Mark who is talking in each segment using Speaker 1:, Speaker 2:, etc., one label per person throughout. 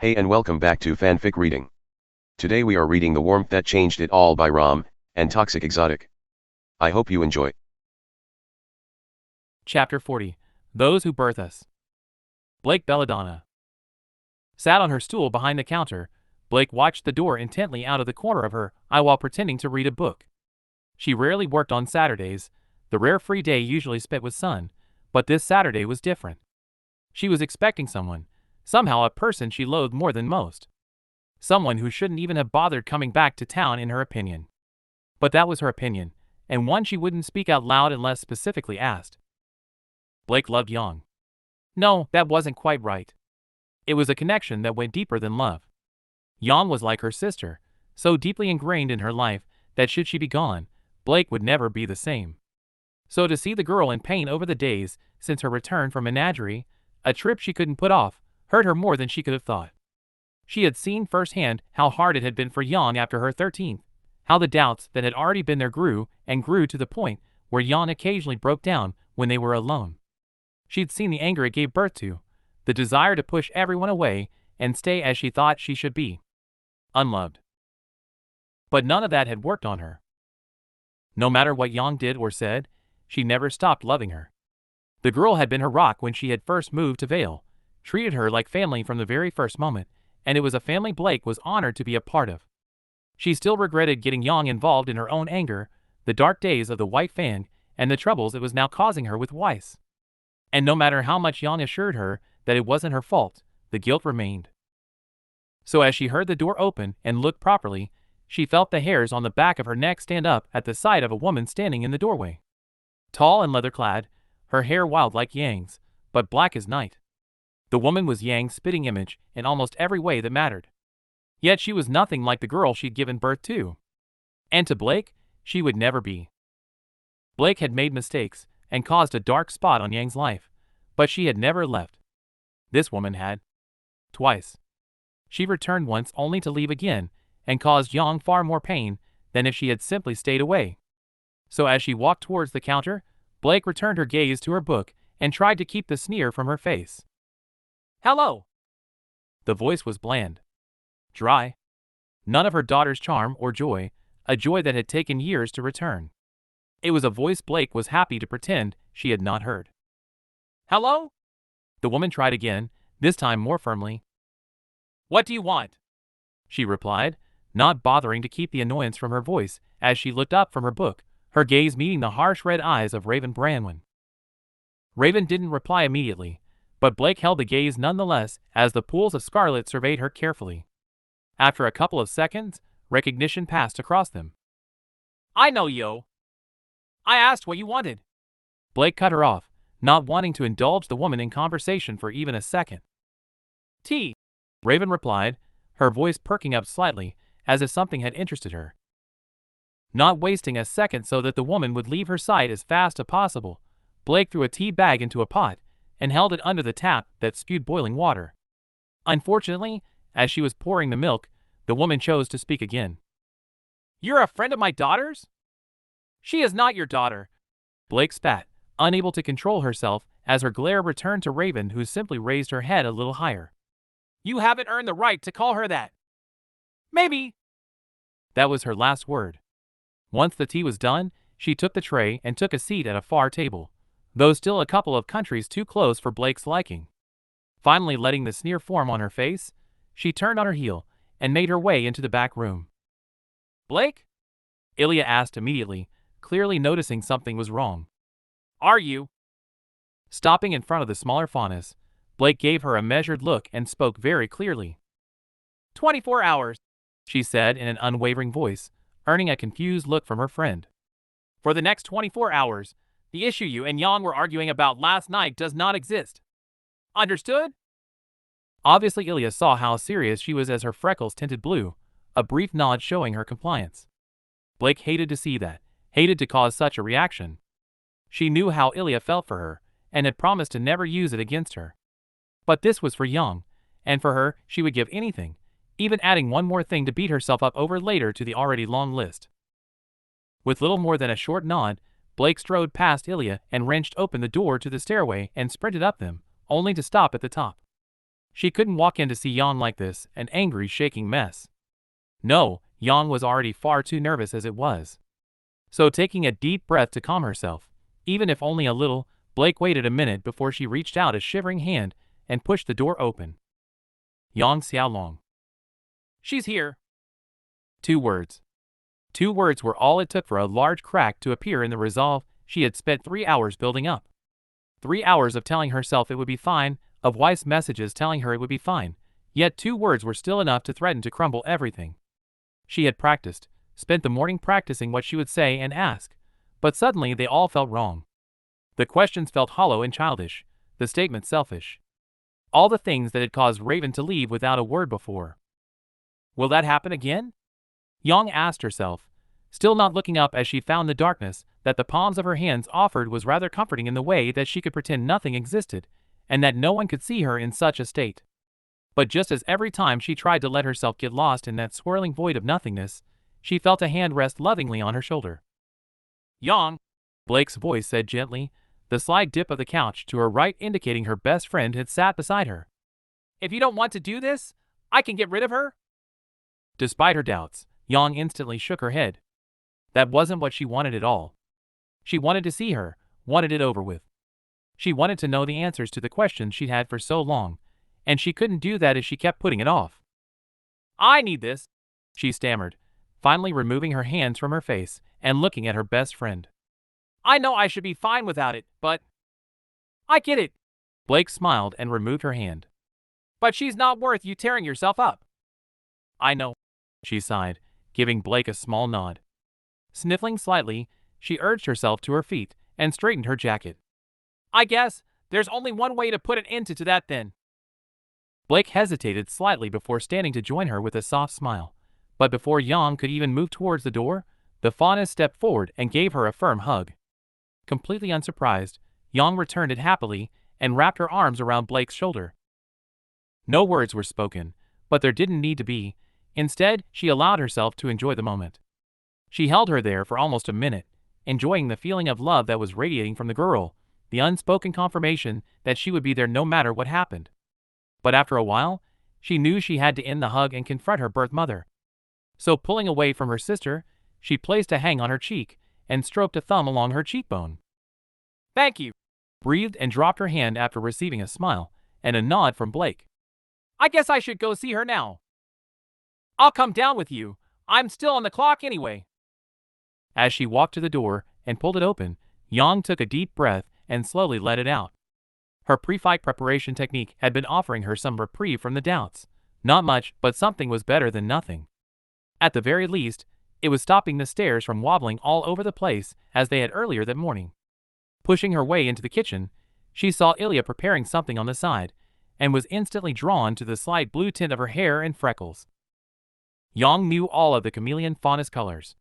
Speaker 1: Hey and welcome back to Fanfic Reading. Today we are reading The Warmth That Changed It All by Raalm and ToxicExotic. I hope you enjoy.
Speaker 2: Chapter 40. Those Who Birth Us. Blake Belladonna sat on her stool behind the counter. Blake watched the door intently out of the corner of her eye while pretending to read a book. She rarely worked on Saturdays, the rare free day usually spent with Son, but this Saturday was different. She was expecting someone, somehow a person she loathed more than most. Someone who shouldn't even have bothered coming back to town in her opinion. But that was her opinion, and one she wouldn't speak out loud unless specifically asked. Blake loved Yang. No, that wasn't quite right. It was a connection that went deeper than love. Yang was like her sister, so deeply ingrained in her life that should she be gone, Blake would never be the same. So to see the girl in pain over the days since her return from menagerie, a trip she couldn't put off, hurt her more than she could have thought. She had seen firsthand how hard it had been for Yang after her 13th, how the doubts that had already been there grew and grew to the point where Yang occasionally broke down when they were alone. She'd seen the anger it gave birth to, the desire to push everyone away and stay as she thought she should be. Unloved. But none of that had worked on her. No matter what Yang did or said, she never stopped loving her. The girl had been her rock when she had first moved to Vale, treated her like family from the very first moment, and it was a family Blake was honored to be a part of. She still regretted getting Yang involved in her own anger, the dark days of the White Fang, and the troubles it was now causing her with Weiss. And no matter how much Yang assured her that it wasn't her fault, the guilt remained. So as she heard the door open and looked properly, she felt the hairs on the back of her neck stand up at the sight of a woman standing in the doorway. Tall and leather-clad, her hair wild like Yang's, but black as night. The woman was Yang's spitting image in almost every way that mattered. Yet she was nothing like the girl she'd given birth to. And to Blake, she would never be. Blake had made mistakes and caused a dark spot on Yang's life, but she had never left. This woman had. Twice. She returned once only to leave again and caused Yang far more pain than if she had simply stayed away. So as she walked towards the counter, Blake returned her gaze to her book and tried to keep the sneer from her face. "Hello." The voice was bland. Dry. None of her daughter's charm or joy, a joy that had taken years to return. It was a voice Blake was happy to pretend she had not heard. "Hello?" The woman tried again, this time more firmly. "What do you want?" she replied, not bothering to keep the annoyance from her voice as she looked up from her book, her gaze meeting the harsh red eyes of Raven Branwen. Raven didn't reply immediately, but Blake held the gaze nonetheless as the pools of scarlet surveyed her carefully. After a couple of seconds, recognition passed across them. "I know you. I asked what you wanted." Blake cut her off, not wanting to indulge the woman in conversation for even a second. "Tea," Raven replied, her voice perking up slightly as if something had interested her. Not wasting a second so that the woman would leave her sight as fast as possible, Blake threw a tea bag into a pot and held it under the tap that spewed boiling water. Unfortunately, as she was pouring the milk, the woman chose to speak again. "You're a friend of my daughter's?" "She is not your daughter," Blake spat, unable to control herself as her glare returned to Raven, who simply raised her head a little higher. "You haven't earned the right to call her that." "Maybe." That was her last word. Once the tea was done, she took the tray and took a seat at a far table, though still a couple of countries too close for Blake's liking. Finally letting the sneer form on her face, she turned on her heel and made her way into the back room. "Blake?" Ilya asked immediately, clearly noticing something was wrong. "Are you?" Stopping in front of the smaller faunus, Blake gave her a measured look and spoke very clearly. 24 hours, she said in an unwavering voice, earning a confused look from her friend. "For the next 24 hours, the issue you and Yang were arguing about last night does not exist. Understood?" Obviously Ilya saw how serious she was as her freckles tinted blue, a brief nod showing her compliance. Blake hated to see that, hated to cause such a reaction. She knew how Ilya felt for her, and had promised to never use it against her. But this was for Yang, and for her she would give anything, even adding one more thing to beat herself up over later to the already long list. With little more than a short nod, Blake strode past Ilya and wrenched open the door to the stairway and sprinted up them, only to stop at the top. She couldn't walk in to see Yang like this, an angry, shaking mess. No, Yang was already far too nervous as it was. So taking a deep breath to calm herself, even if only a little, Blake waited a minute before she reached out a shivering hand and pushed the door open. Yang Xiaolong. She's here. 2 words. 2 words were all it took for a large crack to appear in the resolve she had spent 3 hours building up. 3 hours of telling herself it would be fine, of Weiss messages telling her it would be fine, yet 2 words were still enough to threaten to crumble everything. She had practiced, spent the morning practicing what she would say and ask, but suddenly they all felt wrong. The questions felt hollow and childish, the statements selfish. All the things that had caused Raven to leave without a word before. Will that happen again? Yang asked herself, still not looking up as she found the darkness that the palms of her hands offered was rather comforting in the way that she could pretend nothing existed, and that no one could see her in such a state. But just as every time she tried to let herself get lost in that swirling void of nothingness, she felt a hand rest lovingly on her shoulder. Yang, Blake's voice said gently, the slight dip of the couch to her right indicating her best friend had sat beside her. If you don't want to do this, I can get rid of her? Despite her doubts, Yang instantly shook her head. That wasn't what she wanted at all. She wanted to see her, wanted it over with. She wanted to know the answers to the questions she'd had for so long, and she couldn't do that if she kept putting it off. I need this, she stammered, finally removing her hands from her face and looking at her best friend. I know I should be fine without it, but... I get it. Blake smiled and removed her hand. But she's not worth you tearing yourself up. I know, she sighed, giving Blake a small nod. Sniffling slightly, she urged herself to her feet and straightened her jacket. I guess there's only one way to put an end to that then. Blake hesitated slightly before standing to join her with a soft smile, but before Yang could even move towards the door, the fauness stepped forward and gave her a firm hug. Completely unsurprised, Yang returned it happily and wrapped her arms around Blake's shoulder. No words were spoken, but there didn't need to be. Instead, she allowed herself to enjoy the moment. She held her there for almost a minute, enjoying the feeling of love that was radiating from the girl, the unspoken confirmation that she would be there no matter what happened. But after a while, she knew she had to end the hug and confront her birth mother. So pulling away from her sister, she placed a hand on her cheek and stroked a thumb along her cheekbone. Thank you, breathed and dropped her hand after receiving a smile and a nod from Blake. I guess I should go see her now. I'll come down with you. I'm still on the clock anyway. As she walked to the door and pulled it open, Yang took a deep breath and slowly let it out. Her pre-fight preparation technique had been offering her some reprieve from the doubts. Not much, but something was better than nothing. At the very least, it was stopping the stairs from wobbling all over the place as they had earlier that morning. Pushing her way into the kitchen, she saw Ilya preparing something on the side, and was instantly drawn to the slight blue tint of her hair and freckles. Yang knew all of the chameleon faunus colors.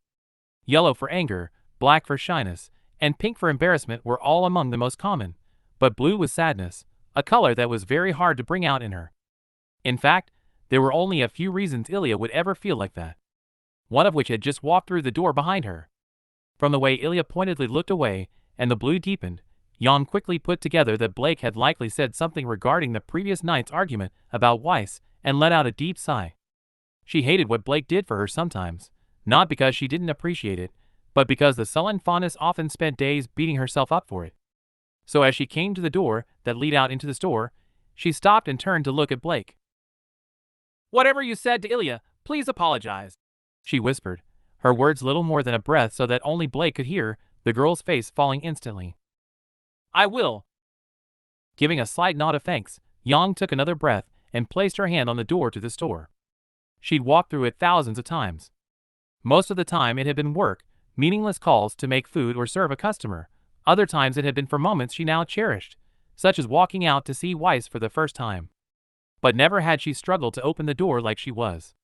Speaker 2: Yellow for anger, black for shyness, and pink for embarrassment were all among the most common, but blue was sadness, a color that was very hard to bring out in her. In fact, there were only a few reasons Ilya would ever feel like that. One of which had just walked through the door behind her. From the way Ilya pointedly looked away, and the blue deepened, Yang quickly put together that Blake had likely said something regarding the previous night's argument about Weiss and let out a deep sigh. She hated what Blake did for her sometimes, not because she didn't appreciate it, but because the sullen fauness often spent days beating herself up for it. So as she came to the door that led out into the store, she stopped and turned to look at Blake. Whatever you said to Ilya, please apologize, she whispered, her words little more than a breath so that only Blake could hear, the girl's face falling instantly. I will. Giving a slight nod of thanks, Yang took another breath and placed her hand on the door to the store. She'd walked through it thousands of times. Most of the time it had been work, meaningless calls to make food or serve a customer. Other times it had been for moments she now cherished, such as walking out to see Weiss for the first time. But never had she struggled to open the door like she was.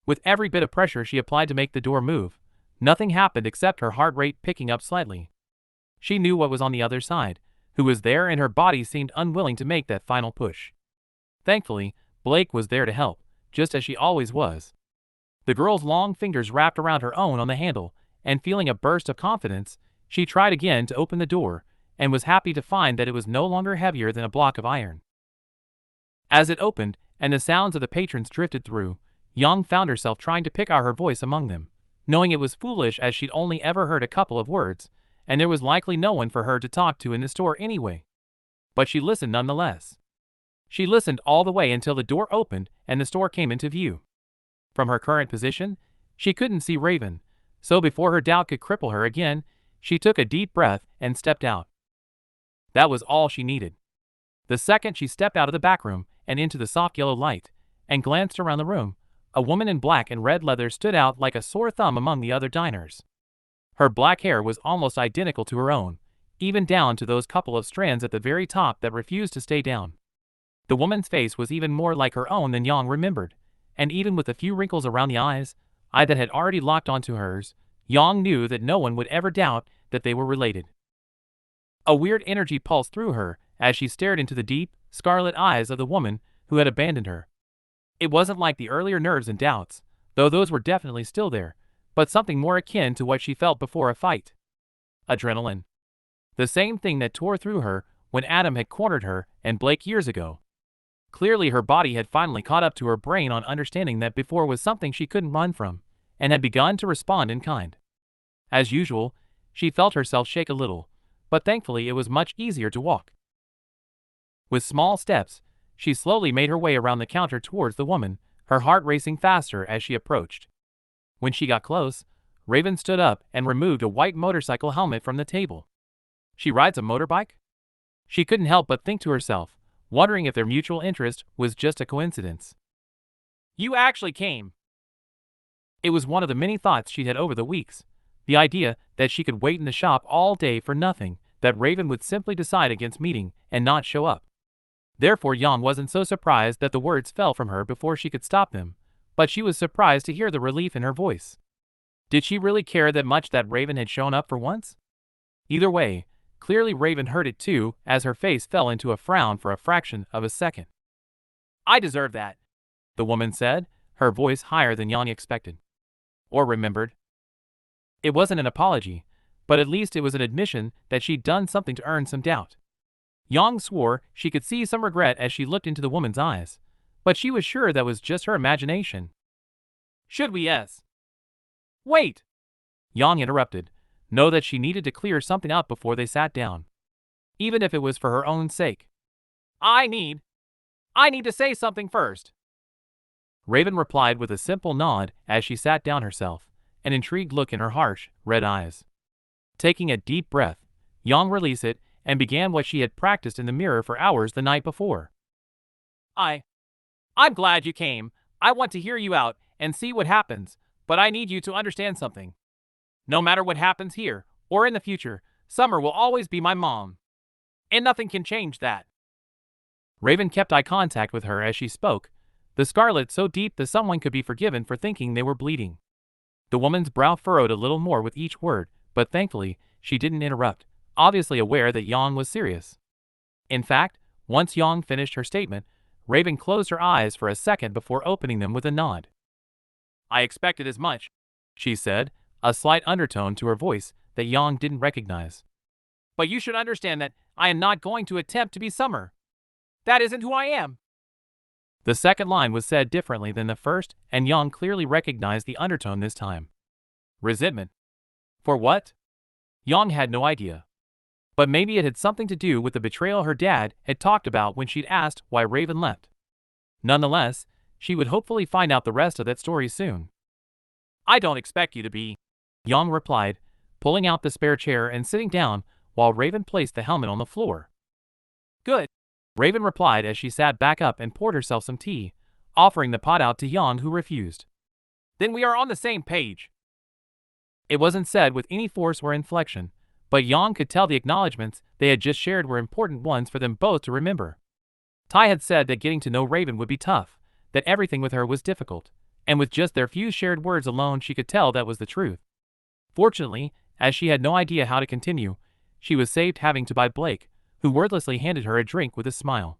Speaker 2: With every bit of pressure she applied to make the door move, nothing happened except her heart rate picking up slightly. She knew what was on the other side, who was there, and her body seemed unwilling to make that final push. Thankfully, Blake was there to help, just as she always was. The girl's long fingers wrapped around her own on the handle, and feeling a burst of confidence, she tried again to open the door, and was happy to find that it was no longer heavier than a block of iron. As it opened, and the sounds of the patrons drifted through, Yang found herself trying to pick out her voice among them, knowing it was foolish as she'd only ever heard a couple of words, and there was likely no one for her to talk to in the store anyway. But she listened nonetheless. She listened all the way until the door opened and the store came into view. From her current position, she couldn't see Raven, so before her doubt could cripple her again, she took a deep breath and stepped out. That was all she needed. The second she stepped out of the back room and into the soft yellow light, and glanced around the room, a woman in black and red leather stood out like a sore thumb among the other diners. Her black hair was almost identical to her own, even down to those couple of strands at the very top that refused to stay down. The woman's face was even more like her own than Yang remembered, and even with a few wrinkles around the eyes that had already locked onto hers, Yang knew that no one would ever doubt that they were related. A weird energy pulsed through her as she stared into the deep, scarlet eyes of the woman who had abandoned her. It wasn't like the earlier nerves and doubts, though those were definitely still there, but something more akin to what she felt before a fight. Adrenaline. The same thing that tore through her when Adam had cornered her and Blake years ago. Clearly her body had finally caught up to her brain on understanding that before was something she couldn't run from, and had begun to respond in kind. As usual, she felt herself shake a little, but thankfully it was much easier to walk. With small steps, she slowly made her way around the counter towards the woman, her heart racing faster as she approached. When she got close, Raven stood up and removed a white motorcycle helmet from the table. She rides a motorbike? She couldn't help but think to herself, wondering if their mutual interest was just a coincidence. You actually came. It was one of the many thoughts she had over the weeks, the idea that she could wait in the shop all day for nothing, that Raven would simply decide against meeting and not show up. Therefore Yang wasn't so surprised that the words fell from her before she could stop them, but she was surprised to hear the relief in her voice. Did she really care that much that Raven had shown up for once? Either way, clearly Raven heard it too, as her face fell into a frown for a fraction of a second. I deserve that, the woman said, her voice higher than Yang expected. Or remembered. It wasn't an apology, but at least it was an admission that she'd done something to earn some doubt. Yang swore she could see some regret as she looked into the woman's eyes, but she was sure that was just her imagination. Should we yes? Wait! Yang interrupted. Know that she needed to clear something up before they sat down. Even if it was for her own sake. I need to say something first. Raven replied with a simple nod as she sat down herself, an intrigued look in her harsh, red eyes. Taking a deep breath, Yang released it and began what she had practiced in the mirror for hours the night before. I'm glad you came. I want to hear you out and see what happens, but I need you to understand something. No matter what happens here, or in the future, Summer will always be my mom. And nothing can change that. Raven kept eye contact with her as she spoke, the scarlet so deep that someone could be forgiven for thinking they were bleeding. The woman's brow furrowed a little more with each word, but thankfully, she didn't interrupt, obviously aware that Yang was serious. In fact, once Yang finished her statement, Raven closed her eyes for a second before opening them with a nod. I expected as much, she said, a slight undertone to her voice that Yang didn't recognize. But you should understand that I am not going to attempt to be Summer. That isn't who I am. The second line was said differently than the first, and Yang clearly recognized the undertone this time. Resentment. For what? Yang had no idea. But maybe it had something to do with the betrayal her dad had talked about when she'd asked why Raven left. Nonetheless, she would hopefully find out the rest of that story soon. I don't expect you to be, Yang replied, pulling out the spare chair and sitting down while Raven placed the helmet on the floor. Good, Raven replied as she sat back up and poured herself some tea, offering the pot out to Yang, who refused. Then we are on the same page. It wasn't said with any force or inflection, but Yang could tell the acknowledgments they had just shared were important ones for them both to remember. Tai had said that getting to know Raven would be tough, that everything with her was difficult, and with just their few shared words alone she could tell that was the truth. Fortunately, as she had no idea how to continue, she was saved having to by Blake, who wordlessly handed her a drink with a smile.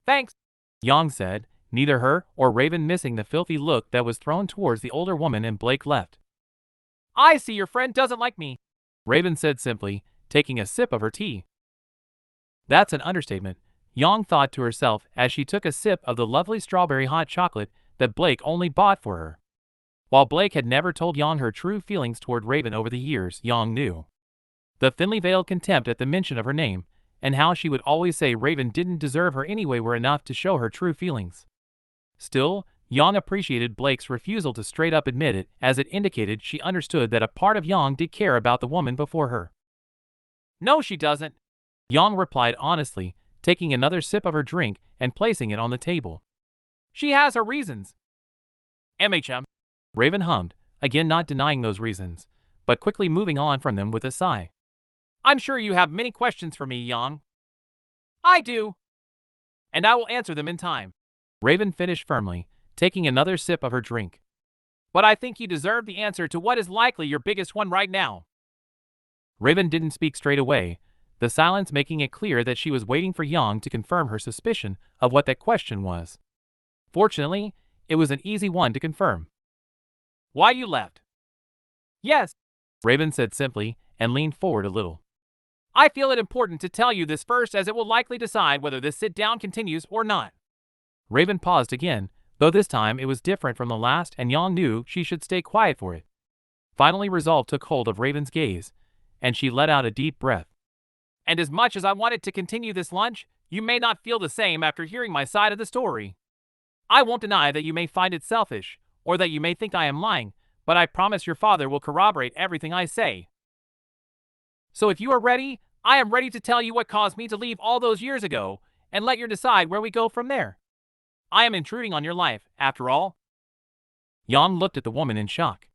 Speaker 2: Thanks, Yang said, neither her or Raven missing the filthy look that was thrown towards the older woman, and Blake left. I see your friend doesn't like me, Raven said simply, taking a sip of her tea. That's an understatement, Yang thought to herself as she took a sip of the lovely strawberry hot chocolate that Blake only bought for her. While Blake had never told Yang her true feelings toward Raven over the years, Yang knew the thinly veiled contempt at the mention of her name, and how she would always say Raven didn't deserve her anyway were enough to show her true feelings. Still, Yang appreciated Blake's refusal to straight up admit it, as it indicated she understood that a part of Yang did care about the woman before her. "No, she doesn't," Yang replied honestly, taking another sip of her drink and placing it on the table. "She has her reasons." "MHM," Raven hummed, again not denying those reasons, but quickly moving on from them with a sigh. "I'm sure you have many questions for me, Yang." "I do. And I will answer them in time," Raven finished firmly, taking another sip of her drink. "But I think you deserve the answer to what is likely your biggest one right now." Raven didn't speak straight away, the silence making it clear that she was waiting for Yang to confirm her suspicion of what that question was. Fortunately, it was an easy one to confirm. "Why you left?" "Yes," Raven said simply and leaned forward a little. "I feel it important to tell you this first, as it will likely decide whether this sit-down continues or not." Raven paused again, though this time it was different from the last, and Yang knew she should stay quiet for it. Finally, resolve took hold of Raven's gaze, and she let out a deep breath. "And as much as I wanted to continue this lunch, you may not feel the same after hearing my side of the story. I won't deny that you may find it selfish, or that you may think I am lying, but I promise your father will corroborate everything I say. So if you are ready, I am ready to tell you what caused me to leave all those years ago, and let you decide where we go from there. I am intruding on your life, after all." Yang looked at the woman in shock.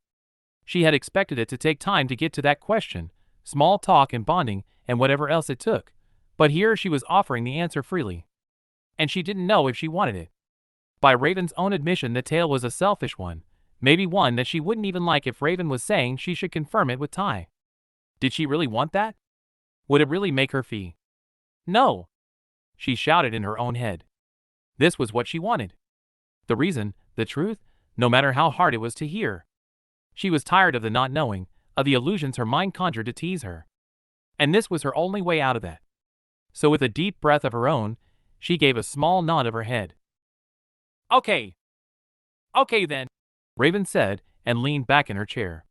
Speaker 2: She had expected it to take time to get to that question, small talk and bonding and whatever else it took, but here she was offering the answer freely. And she didn't know if she wanted it. By Raven's own admission, the tale was a selfish one, maybe one that she wouldn't even like if Raven was saying she should confirm it with Ty. Did she really want that? Would it really make her fee? No, she shouted in her own head. This was what she wanted. The reason, the truth, no matter how hard it was to hear. She was tired of the not knowing, of the illusions her mind conjured to tease her. And this was her only way out of that. So with a deep breath of her own, she gave a small nod of her head. Okay then, Raven said, and leaned back in her chair.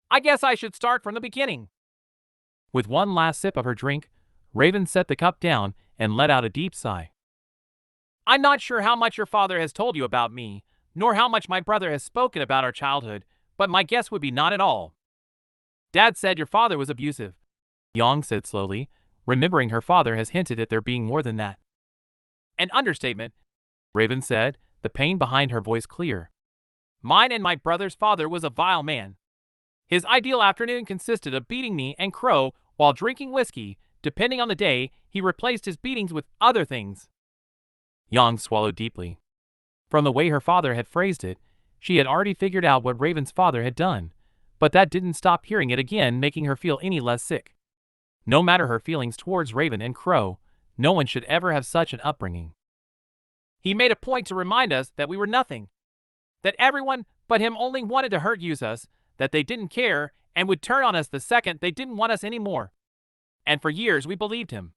Speaker 2: "I guess I should start from the beginning." With one last sip of her drink, Raven set the cup down and let out a deep sigh. "I'm not sure how much your father has told you about me, nor how much my brother has spoken about our childhood, but my guess would be not at all. Dad said your father was abusive," Yang said slowly, remembering her father has hinted at there being more than that. "An understatement," Raven said, the pain behind her voice clear. "Mine and my brother's father was a vile man. His ideal afternoon consisted of beating me and Crow while drinking whiskey. Depending on the day, he replaced his beatings with other things." Yang swallowed deeply. From the way her father had phrased it, she had already figured out what Raven's father had done, but that didn't stop hearing it again making her feel any less sick. No matter her feelings towards Raven and Crow, no one should ever have such an upbringing. "He made a point to remind us that we were nothing. That everyone but him only wanted to use us, that they didn't care and would turn on us the second they didn't want us anymore. And for years we believed him.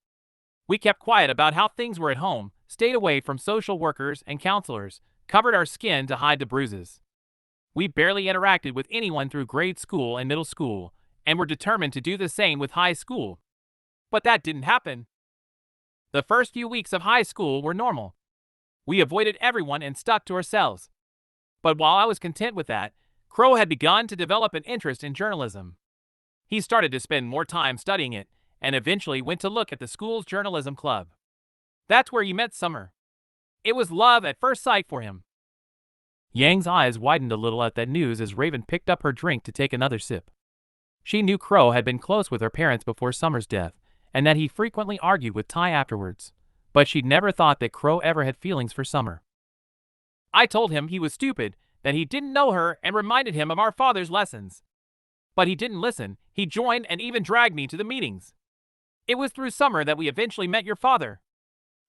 Speaker 2: We kept quiet about how things were at home, stayed away from social workers and counselors, covered our skin to hide the bruises. We barely interacted with anyone through grade school and middle school, and were determined to do the same with high school. But that didn't happen. The first few weeks of high school were normal. We avoided everyone and stuck to ourselves. But while I was content with that, Crow had begun to develop an interest in journalism. He started to spend more time studying it, and eventually went to look at the school's journalism club. That's where he met Summer. It was love at first sight for him." Yang's eyes widened a little at that news as Raven picked up her drink to take another sip. She knew Crow had been close with her parents before Summer's death, and that he frequently argued with Ty afterwards, but she'd never thought that Crow ever had feelings for Summer. "I told him he was stupid, that he didn't know her, and reminded him of our father's lessons. But he didn't listen. He joined and even dragged me to the meetings. It was through Summer that we eventually met your father.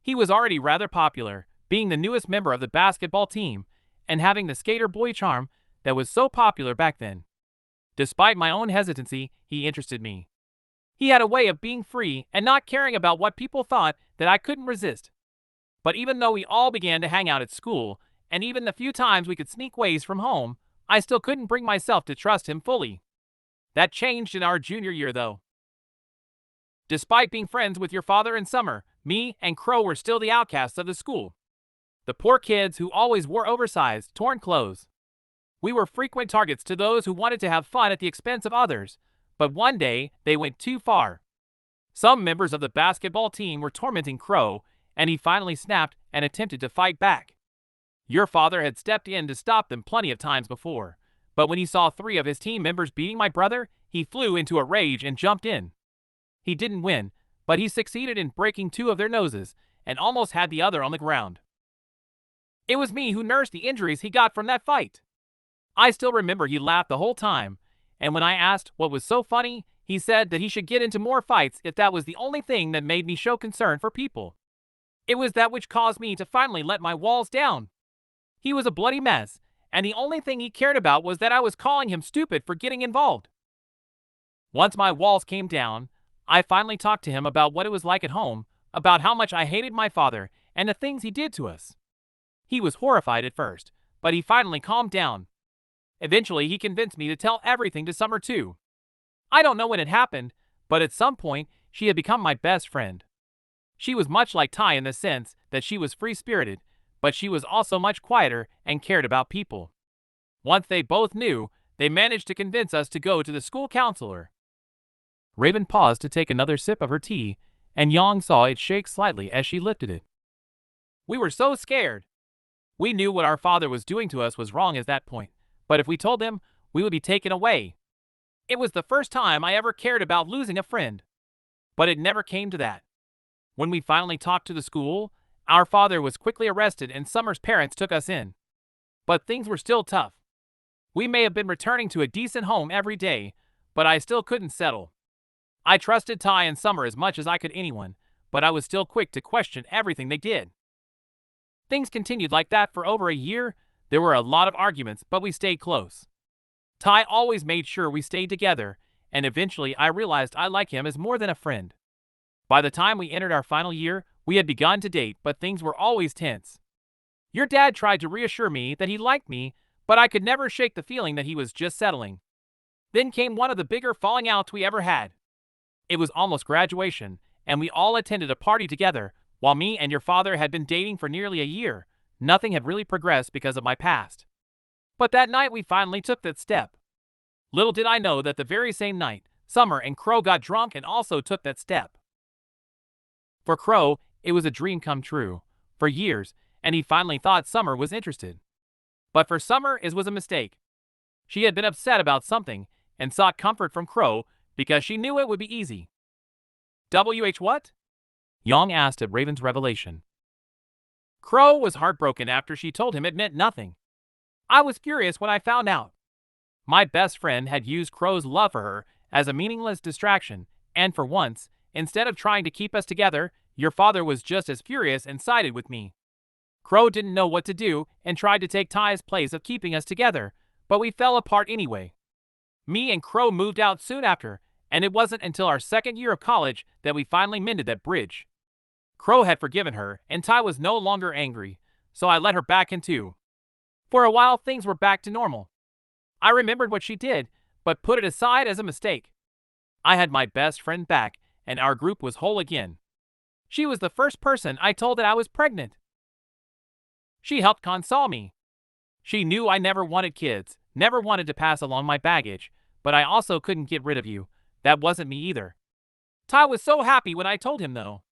Speaker 2: He was already rather popular, being the newest member of the basketball team, and having the skater boy charm that was so popular back then. Despite my own hesitancy, he interested me. He had a way of being free and not caring about what people thought that I couldn't resist. But even though we all began to hang out at school, and even the few times we could sneak ways from home, I still couldn't bring myself to trust him fully. That changed in our junior year, though. Despite being friends with your father in summer, me and Crow were still the outcasts of the school. The poor kids who always wore oversized, torn clothes. We were frequent targets to those who wanted to have fun at the expense of others, but one day they went too far. Some members of the basketball team were tormenting Crow, and he finally snapped and attempted to fight back. Your father had stepped in to stop them plenty of times before, but when he saw 3 of his team members beating my brother, he flew into a rage and jumped in. He didn't win, but he succeeded in breaking 2 of their noses and almost had the other on the ground. It was me who nursed the injuries he got from that fight. I still remember he laughed the whole time, and when I asked what was so funny, he said that he should get into more fights if that was the only thing that made me show concern for people. It was that which caused me to finally let my walls down. He was a bloody mess, and the only thing he cared about was that I was calling him stupid for getting involved. Once my walls came down, I finally talked to him about what it was like at home, about how much I hated my father and the things he did to us. He was horrified at first, but he finally calmed down. Eventually, he convinced me to tell everything to Summer too. I don't know when it happened, but at some point, she had become my best friend. She was much like Ty in the sense that she was free-spirited, but she was also much quieter and cared about people. Once they both knew, they managed to convince us to go to the school counselor. Raven paused to take another sip of her tea, and Yang saw it shake slightly as she lifted it. We were so scared. We knew what our father was doing to us was wrong at that point, but if we told him, we would be taken away. It was the first time I ever cared about losing a friend. But it never came to that. When we finally talked to the school, our father was quickly arrested and Summer's parents took us in. But things were still tough. We may have been returning to a decent home every day, but I still couldn't settle. I trusted Ty and Summer as much as I could anyone, but I was still quick to question everything they did. Things continued like that for over a year. There were a lot of arguments, but we stayed close. Ty always made sure we stayed together, and eventually I realized I like him as more than a friend. By the time we entered our final year, we had begun to date, but things were always tense. Your dad tried to reassure me that he liked me, but I could never shake the feeling that he was just settling. Then came one of the bigger falling outs we ever had. It was almost graduation, and we all attended a party together. While me and your father had been dating for nearly a year, nothing had really progressed because of my past. But that night we finally took that step. Little did I know that the very same night, Summer and Crow got drunk and also took that step. For Crow, it was a dream come true. For years, and he finally thought Summer was interested. But for Summer, it was a mistake. She had been upset about something and sought comfort from Crow because she knew it would be easy. What? Yang asked at Raven's revelation. Crow was heartbroken after she told him it meant nothing. I was furious when I found out. My best friend had used Crow's love for her as a meaningless distraction, and for once, instead of trying to keep us together, your father was just as furious and sided with me. Crow didn't know what to do and tried to take Ty's place of keeping us together, but we fell apart anyway. Me and Crow moved out soon after, and it wasn't until our second year of college that we finally mended that bridge. Crow had forgiven her, and Ty was no longer angry, so I let her back in too. For a while, things were back to normal. I remembered what she did, but put it aside as a mistake. I had my best friend back, and our group was whole again. She was the first person I told that I was pregnant. She helped console me. She knew I never wanted kids, never wanted to pass along my baggage, but I also couldn't get rid of you. That wasn't me either. Ty was so happy when I told him though.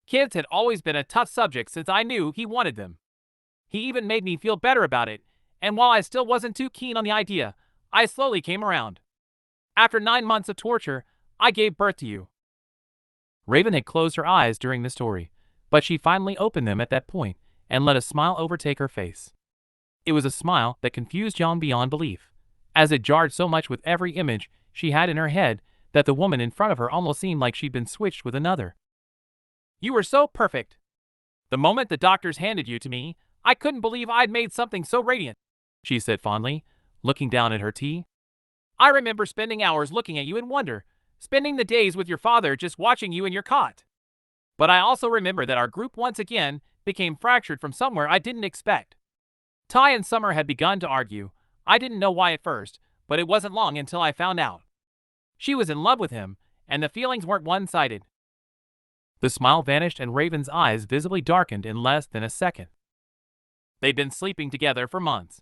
Speaker 2: Kids had always been a tough subject since I knew he wanted them. He even made me feel better about it, and while I still wasn't too keen on the idea, I slowly came around. After 9 months of torture, I gave birth to you. Raven had closed her eyes during the story, but she finally opened them at that point and let a smile overtake her face. It was a smile that confused Yang beyond belief, as it jarred so much with every image she had in her head that the woman in front of her almost seemed like she'd been switched with another. You were so perfect. The moment the doctors handed you to me, I couldn't believe I'd made something so radiant, she said fondly, looking down at her tea. I remember spending hours looking at you in wonder, spending the days with your father just watching you in your cot. But I also remember that our group once again became fractured from somewhere I didn't expect. Ty and Summer had begun to argue. I didn't know why at first, but it wasn't long until I found out. She was in love with him, and the feelings weren't one-sided. The smile vanished and Raven's eyes visibly darkened in less than a second. They'd been sleeping together for months.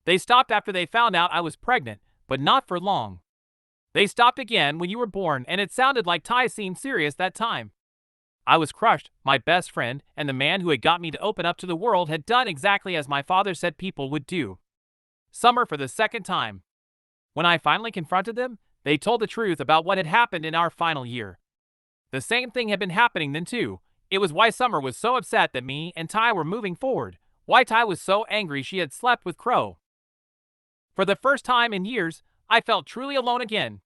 Speaker 2: They stopped after they found out I was pregnant, but not for long. They stopped again when you were born, and it sounded like Ty seemed serious that time. I was crushed. My best friend and the man who had got me to open up to the world had done exactly as my father said people would do. Summer for the second time. When I finally confronted them, they told the truth about what had happened in our final year. The same thing had been happening then too. It was why Summer was so upset that me and Ty were moving forward. Why Ty was so angry she had slept with Crow. For the first time in years, I felt truly alone again.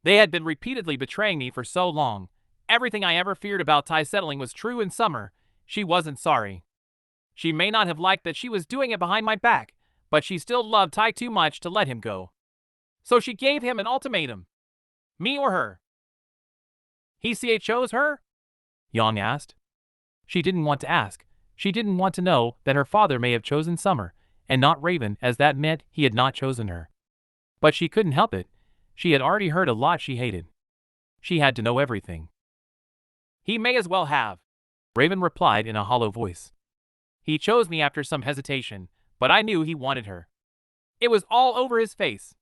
Speaker 2: They had been repeatedly betraying me for so long. Everything I ever feared about Ty settling was true in Summer. She wasn't sorry. She may not have liked that she was doing it behind my back, but she still loved Ty too much to let him go. So she gave him an ultimatum. Me or her. He chose her? Yang asked. She didn't want to ask. She didn't want to know that her father may have chosen Summer, and not Raven, as that meant he had not chosen her. But she couldn't help it. She had already heard a lot she hated. She had to know everything. He may as well have, Raven replied in a hollow voice. He chose me after some hesitation, but I knew he wanted her. It was all over his face.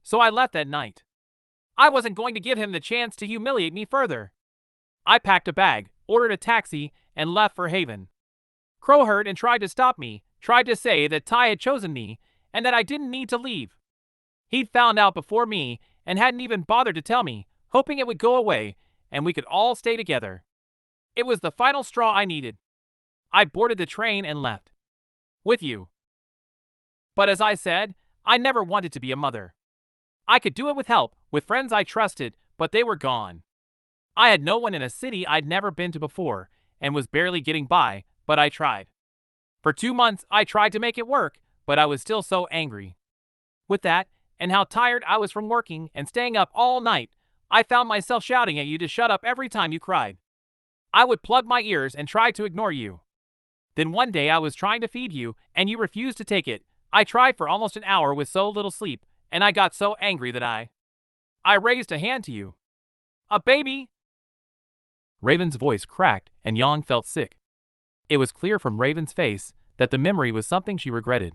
Speaker 2: So I left that night. I wasn't going to give him the chance to humiliate me further. I packed a bag, ordered a taxi, and left for Haven. Crow heard and tried to stop me, tried to say that Ty had chosen me, and that I didn't need to leave. He'd found out before me, and hadn't even bothered to tell me, hoping it would go away, and we could all stay together. It was the final straw I needed. I boarded the train and left. With you. But as I said, I never wanted to be a mother. I could do it with help, with friends I trusted, but they were gone. I had no one in a city I'd never been to before, and was barely getting by, but I tried. For 2 months I tried to make it work, but I was still so angry. With that, and how tired I was from working and staying up all night, I found myself shouting at you to shut up every time you cried. I would plug my ears and try to ignore you. Then one day I was trying to feed you, and you refused to take it. I tried for almost an hour with so little sleep, and I got so angry that I raised a hand to you. A baby! Raven's voice cracked, and Yang felt sick. It was clear from Raven's face that the memory was something she regretted.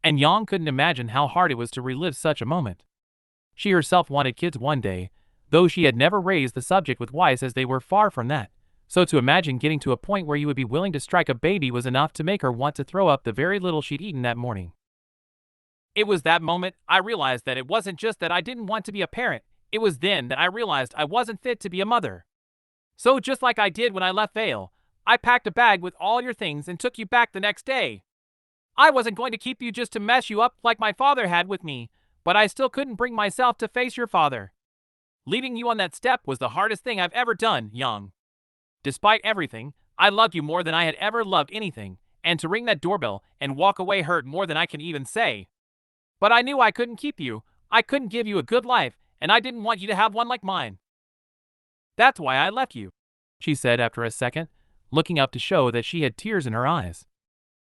Speaker 2: And Yang couldn't imagine how hard it was to relive such a moment. She herself wanted kids one day, though she had never raised the subject with Weiss, as they were far from that. So to imagine getting to a point where you would be willing to strike a baby was enough to make her want to throw up the very little she'd eaten that morning. It was that moment I realized that it wasn't just that I didn't want to be a parent, it was then that I realized I wasn't fit to be a mother. So just like I did when I left Vale, I packed a bag with all your things and took you back the next day. I wasn't going to keep you just to mess you up like my father had with me, but I still couldn't bring myself to face your father. Leaving you on that step was the hardest thing I've ever done, Yang. Despite everything, I loved you more than I had ever loved anything, and to ring that doorbell and walk away hurt more than I can even say. But I knew I couldn't keep you, I couldn't give you a good life, and I didn't want you to have one like mine. That's why I left you, she said after a second, looking up to show that she had tears in her eyes.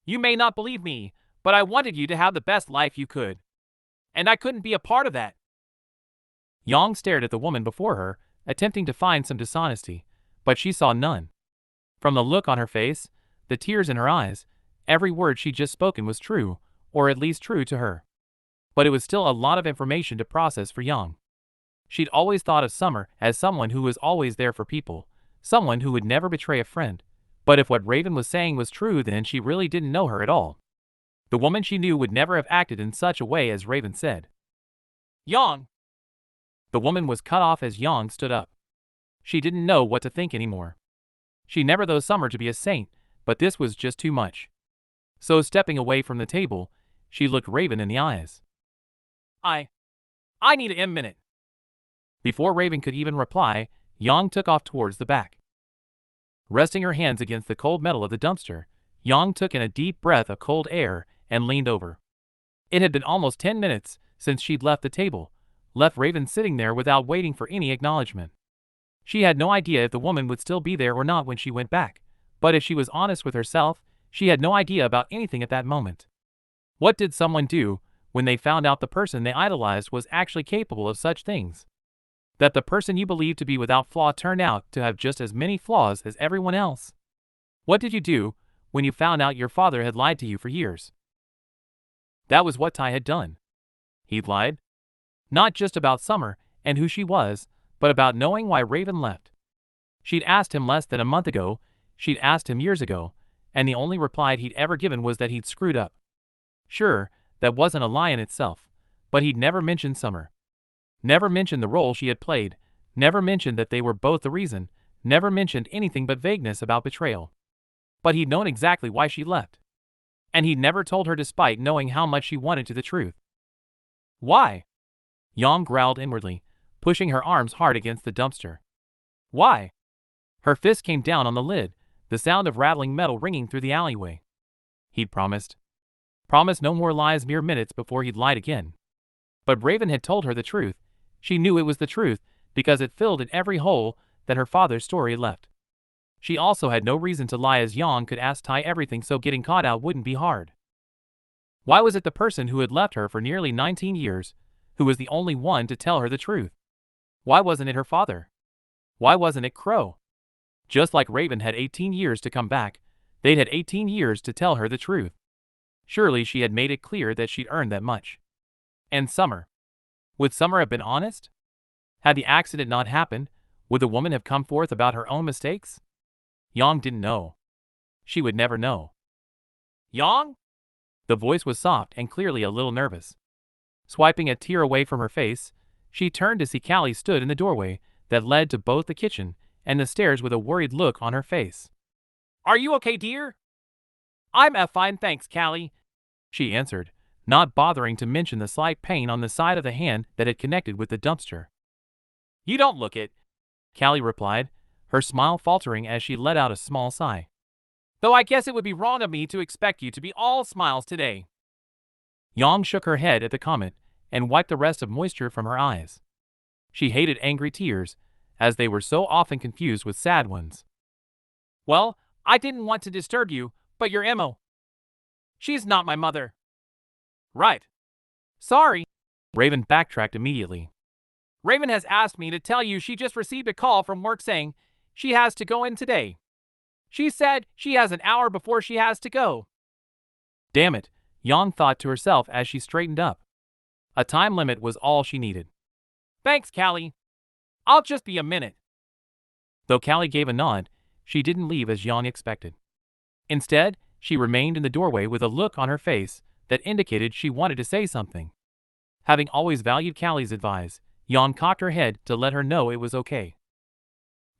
Speaker 2: You may not believe me, but I wanted you to have the best life you could. And I couldn't be a part of that. Yang stared at the woman before her, attempting to find some dishonesty, but she saw none. From the look on her face, the tears in her eyes, every word she'd just spoken was true, or at least true to her. But it was still a lot of information to process for Yang. She'd always thought of Summer as someone who was always there for people, someone who would never betray a friend. But if what Raven was saying was true, then she really didn't know her at all. The woman she knew would never have acted in such a way as Raven said. Yang! The woman was cut off as Yang stood up. She didn't know what to think anymore. She never thought Summer to be a saint, but this was just too much. So stepping away from the table, she looked Raven in the eyes. I need a minute. Before Raven could even reply, Yang took off towards the back. Resting her hands against the cold metal of the dumpster, Yang took in a deep breath of cold air and leaned over. It had been almost 10 minutes since she'd left the table, left Raven sitting there without waiting for any acknowledgement. She had no idea if the woman would still be there or not when she went back, but if she was honest with herself, she had no idea about anything at that moment. What did someone do when they found out the person they idolized was actually capable of such things? That the person you believed to be without flaw turned out to have just as many flaws as everyone else? What did you do when you found out your father had lied to you for years? That was what Ty had done. He'd lied. Not just about Summer and who she was, but about knowing why Raven left. She'd asked him less than a month ago, she'd asked him years ago, and the only reply he'd ever given was that he'd screwed up. Sure, that wasn't a lie in itself, but he'd never mentioned Summer. Never mentioned the role she had played, never mentioned that they were both the reason, never mentioned anything but vagueness about betrayal. But he'd known exactly why she left. And he'd never told her despite knowing how much she wanted to the truth. Why? Yang growled inwardly, pushing her arms hard against the dumpster. Why? Her fist came down on the lid, the sound of rattling metal ringing through the alleyway. He'd promised. Promised no more lies mere minutes before he'd lied again. But Raven had told her the truth. She knew it was the truth because it filled in every hole that her father's story left. She also had no reason to lie, as Yang could ask Ty everything, so getting caught out wouldn't be hard. Why was it the person who had left her for nearly 19 years who was the only one to tell her the truth? Why wasn't it her father? Why wasn't it Crow? Just like Raven had 18 years to come back, they'd had 18 years to tell her the truth. Surely she had made it clear that she'd earned that much. And Summer? Would Summer have been honest? Had the accident not happened, would the woman have come forth about her own mistakes? Yang didn't know. She would never know. Yang? The voice was soft and clearly a little nervous. Swiping a tear away from her face, she turned to see Callie stood in the doorway that led to both the kitchen and the stairs with a worried look on her face. Are you okay, dear? I'm fine, thanks, Callie, she answered, not bothering to mention the slight pain on the side of the hand that had connected with the dumpster. You don't look it, Callie replied, her smile faltering as she let out a small sigh. Though I guess it would be wrong of me to expect you to be all smiles today. Yang shook her head at the comment and wiped the rest of moisture from her eyes. She hated angry tears, as they were so often confused with sad ones. Well, I didn't want to disturb you, but your Emo. She's not my mother. Right. Sorry. Raven backtracked immediately. Raven has asked me to tell you she just received a call from work saying she has to go in today. She said she has an hour before she has to go. Damn it, Yang thought to herself as she straightened up. A time limit was all she needed. Thanks, Callie. I'll just be a minute. Though Callie gave a nod, she didn't leave as Yang expected. Instead, she remained in the doorway with a look on her face that indicated she wanted to say something. Having always valued Callie's advice, Yang cocked her head to let her know it was okay.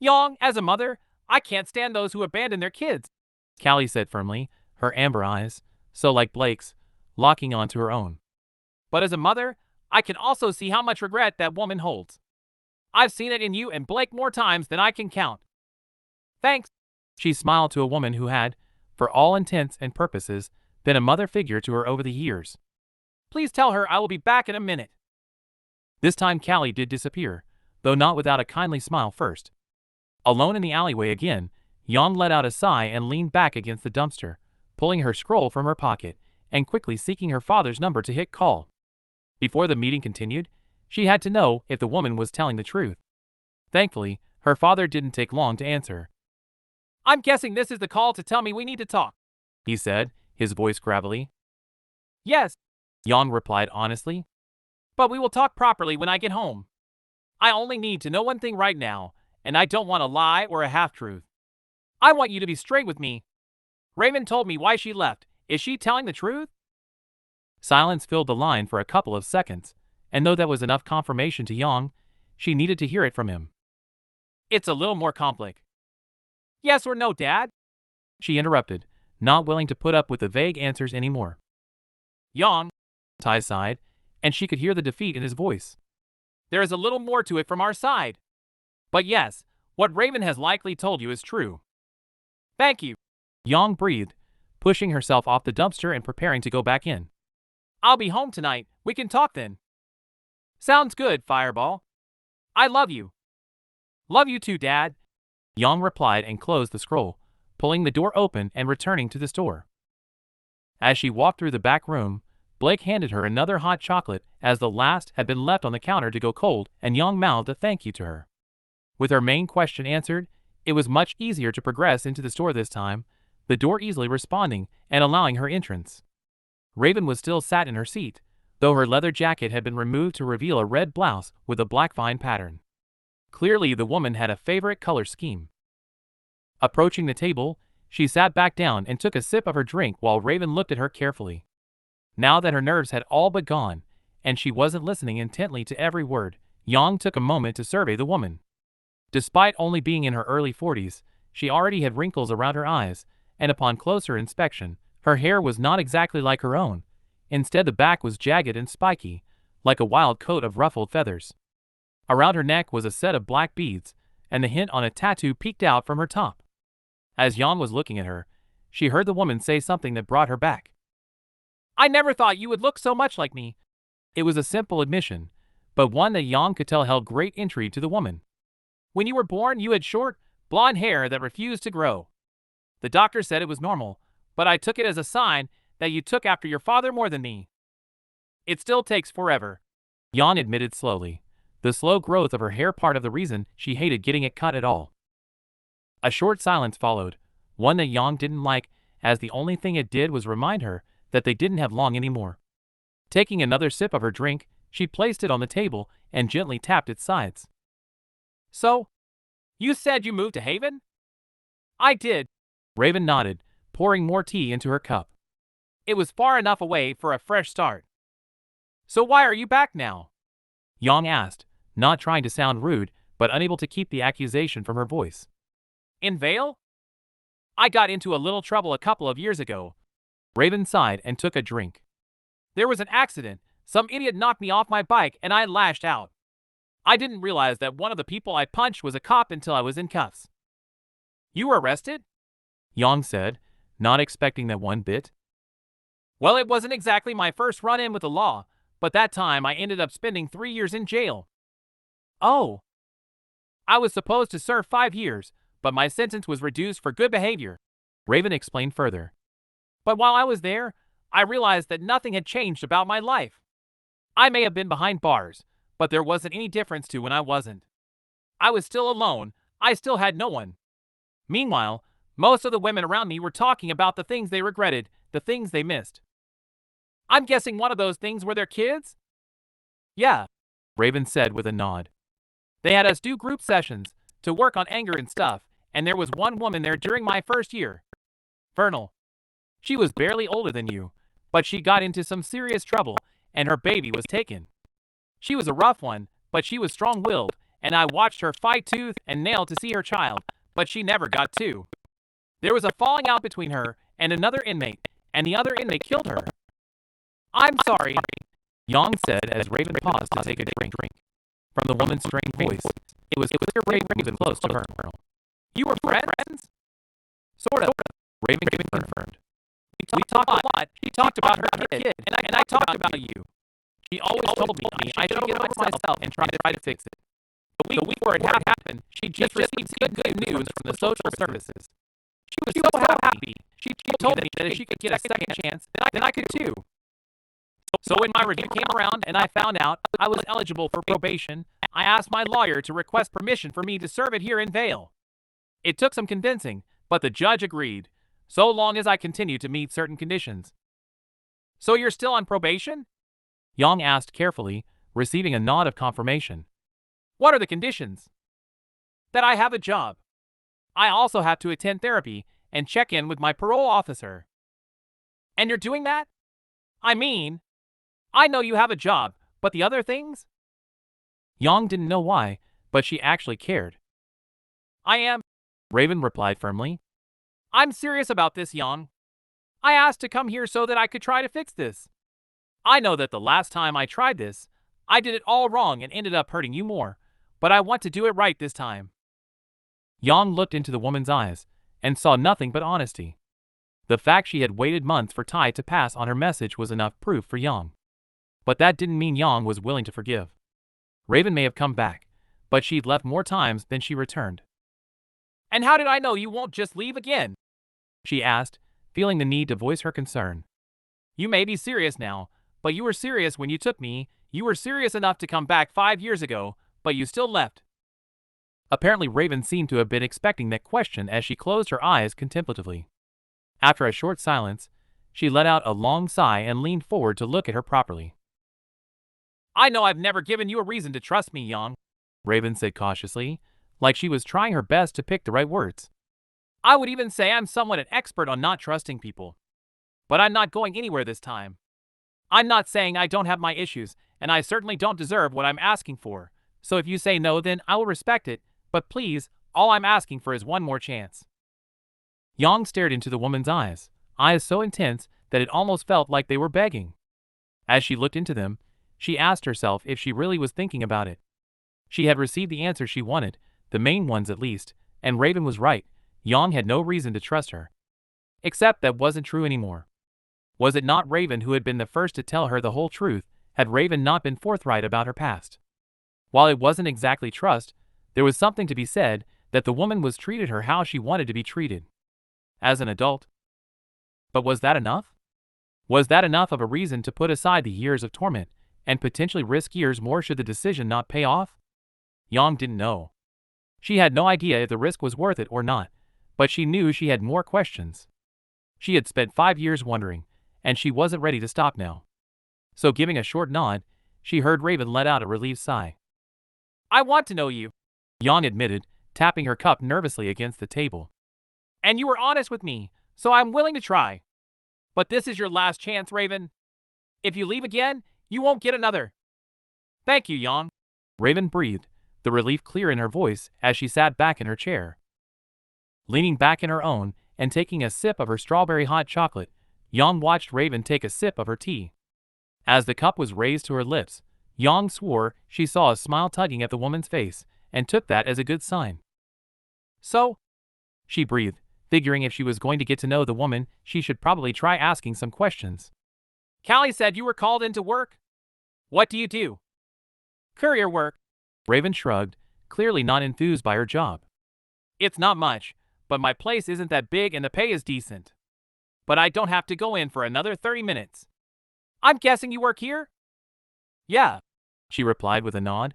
Speaker 2: Yang, as a mother, I can't stand those who abandon their kids, Callie said firmly, her amber eyes, so like Blake's, locking onto her own. But as a mother, I can also see how much regret that woman holds. I've seen it in you and Blake more times than I can count. Thanks, she smiled to a woman who had, for all intents and purposes, been a mother figure to her over the years. Please tell her I will be back in a minute. This time Callie did disappear, though not without a kindly smile first. Alone in the alleyway again, Yang let out a sigh and leaned back against the dumpster, pulling her scroll from her pocket and quickly seeking her father's number to hit call. Before the meeting continued, she had to know if the woman was telling the truth. Thankfully, her father didn't take long to answer. I'm guessing this is the call to tell me we need to talk, he said, his voice gravelly. Yes, Yang replied honestly. But we will talk properly when I get home. I only need to know one thing right now, and I don't want a lie or a half-truth. I want you to be straight with me. Raven told me why she left. Is she telling the truth? Silence filled the line for a couple of seconds, and though that was enough confirmation to Yang, she needed to hear it from him. It's a little more complex. Yes or no, Dad? She interrupted, not willing to put up with the vague answers anymore. Yang, Ty sighed, and she could hear the defeat in his voice. There is a little more to it from our side. But yes, what Raven has likely told you is true. Thank you. Yang breathed, pushing herself off the dumpster and preparing to go back in. I'll be home tonight. We can talk then. Sounds good, Fireball. I love you. Love you too, Dad. Yang replied and closed the scroll, pulling the door open and returning to the store. As she walked through the back room, Blake handed her another hot chocolate as the last had been left on the counter to go cold, and Yang mouthed a thank you to her. With her main question answered, it was much easier to progress into the store this time, the door easily responding and allowing her entrance. Raven was still sat in her seat, though her leather jacket had been removed to reveal a red blouse with a black vine pattern. Clearly the woman had a favorite color scheme. Approaching the table, she sat back down and took a sip of her drink while Raven looked at her carefully. Now that her nerves had all but gone, and she wasn't listening intently to every word, Yang took a moment to survey the woman. Despite only being in her early 40s, she already had wrinkles around her eyes, and upon closer inspection, her hair was not exactly like her own. Instead, the back was jagged and spiky, like a wild coat of ruffled feathers. Around her neck was a set of black beads, and the hint on a tattoo peeked out from her top. As Yang was looking at her, she heard the woman say something that brought her back. I never thought you would look so much like me. It was a simple admission, but one that Yang could tell held great intrigue to the woman. When you were born, you had short, blonde hair that refused to grow. The doctor said it was normal, but I took it as a sign that you took after your father more than me. It still takes forever, Yang admitted slowly, the slow growth of her hair part of the reason she hated getting it cut at all. A short silence followed, one that Yang didn't like, as the only thing it did was remind her that they didn't have long anymore. Taking another sip of her drink, she placed it on the table and gently tapped its sides. So, you said you moved to Haven? I did. Raven nodded, pouring more tea into her cup. It was far enough away for a fresh start. So why are you back now? Yang asked, not trying to sound rude, but unable to keep the accusation from her voice. In Vale? I got into a little trouble a couple of years ago. Raven sighed and took a drink. There was an accident. Some idiot knocked me off my bike and I lashed out. I didn't realize that one of the people I punched was a cop until I was in cuffs. You were arrested? Yang said, not expecting that one bit. Well, it wasn't exactly my first run-in with the law, but that time I ended up spending 3 years in jail. Oh. I was supposed to serve 5 years, but my sentence was reduced for good behavior, Raven explained further. But while I was there, I realized that nothing had changed about my life. I may have been behind bars, but there wasn't any difference to when I wasn't. I was still alone. I still had no one. Meanwhile, most of the women around me were talking about the things they regretted, the things they missed. I'm guessing one of those things were their kids? Yeah, Raven said with a nod. They had us do group sessions to work on anger and stuff, and there was one woman there during my first year. Vernal. She was barely older than you, but she got into some serious trouble, and her baby was taken. She was a rough one, but she was strong-willed, and I watched her fight tooth and nail to see her child, but she never got to. There was a falling out between her and another inmate, and the other inmate killed her. I'm sorry, Yang said as Raven paused to take a drink. From the woman's strained voice, it was clear Raven was close to her. You were friends? Sort of, Raven confirmed. We talked a lot. She talked about her kid, and I talked about you. She always told me I should get over myself and try to fix it. The week before it happened, she just received good news from the social services. She was so happy. She told me that if she could get a second chance, then I could too. So when my review came around and I found out I was eligible for probation, I asked my lawyer to request permission for me to serve it here in Vale. It took some convincing, but the judge agreed, so long as I continued to meet certain conditions. So you're still on probation? Yang asked carefully, receiving a nod of confirmation. What are the conditions? That I have a job. I also have to attend therapy and check in with my parole officer. And you're doing that? I mean, I know you have a job, but the other things? Yang didn't know why, but she actually cared. I am, Raven replied firmly. I'm serious about this, Yang. I asked to come here so that I could try to fix this. I know that the last time I tried this, I did it all wrong and ended up hurting you more, but I want to do it right this time. Yang looked into the woman's eyes and saw nothing but honesty. The fact she had waited months for Tai to pass on her message was enough proof for Yang. But that didn't mean Yang was willing to forgive. Raven may have come back, but she'd left more times than she returned. "And how did I know you won't just leave again?" she asked, feeling the need to voice her concern. "You may be serious now, but you were serious when you took me. You were serious enough to come back 5 years ago, but you still left." Apparently Raven seemed to have been expecting that question as she closed her eyes contemplatively. After a short silence, she let out a long sigh and leaned forward to look at her properly. "I know I've never given you a reason to trust me, Yang," Raven said cautiously, like she was trying her best to pick the right words. "I would even say I'm somewhat an expert on not trusting people. But I'm not going anywhere this time. I'm not saying I don't have my issues, and I certainly don't deserve what I'm asking for. So if you say no, then I will respect it, but please, all I'm asking for is one more chance." Yang stared into the woman's eyes so intense that it almost felt like they were begging. As she looked into them, she asked herself if she really was thinking about it. She had received the answers she wanted, the main ones at least, and Raven was right. Yang had no reason to trust her. Except that wasn't true anymore. Was it not Raven who had been the first to tell her the whole truth? Had Raven not been forthright about her past? While it wasn't exactly trust, there was something to be said that the woman was treated her how she wanted to be treated. As an adult. But was that enough? Was that enough of a reason to put aside the years of torment and potentially risk years more should the decision not pay off? Yang didn't know. She had no idea if the risk was worth it or not, but she knew she had more questions. She had spent 5 years wondering, and she wasn't ready to stop now. So giving a short nod, she heard Raven let out a relieved sigh. "I want to know you," Yang admitted, tapping her cup nervously against the table. "And you were honest with me, so I'm willing to try. But this is your last chance, Raven. If you leave again, you won't get another." "Thank you, Yang," Raven breathed, the relief clear in her voice as she sat back in her chair. Leaning back in her own and taking a sip of her strawberry hot chocolate, Yang watched Raven take a sip of her tea. As the cup was raised to her lips, Yang swore she saw a smile tugging at the woman's face and took that as a good sign. "So?" she breathed, figuring if she was going to get to know the woman, she should probably try asking some questions. "Callie said you were called into work. What do you do?" "Courier work." Raven shrugged, clearly not enthused by her job. "It's not much, but my place isn't that big and the pay is decent. But I don't have to go in for another 30 minutes. I'm guessing you work here?" "Yeah," she replied with a nod.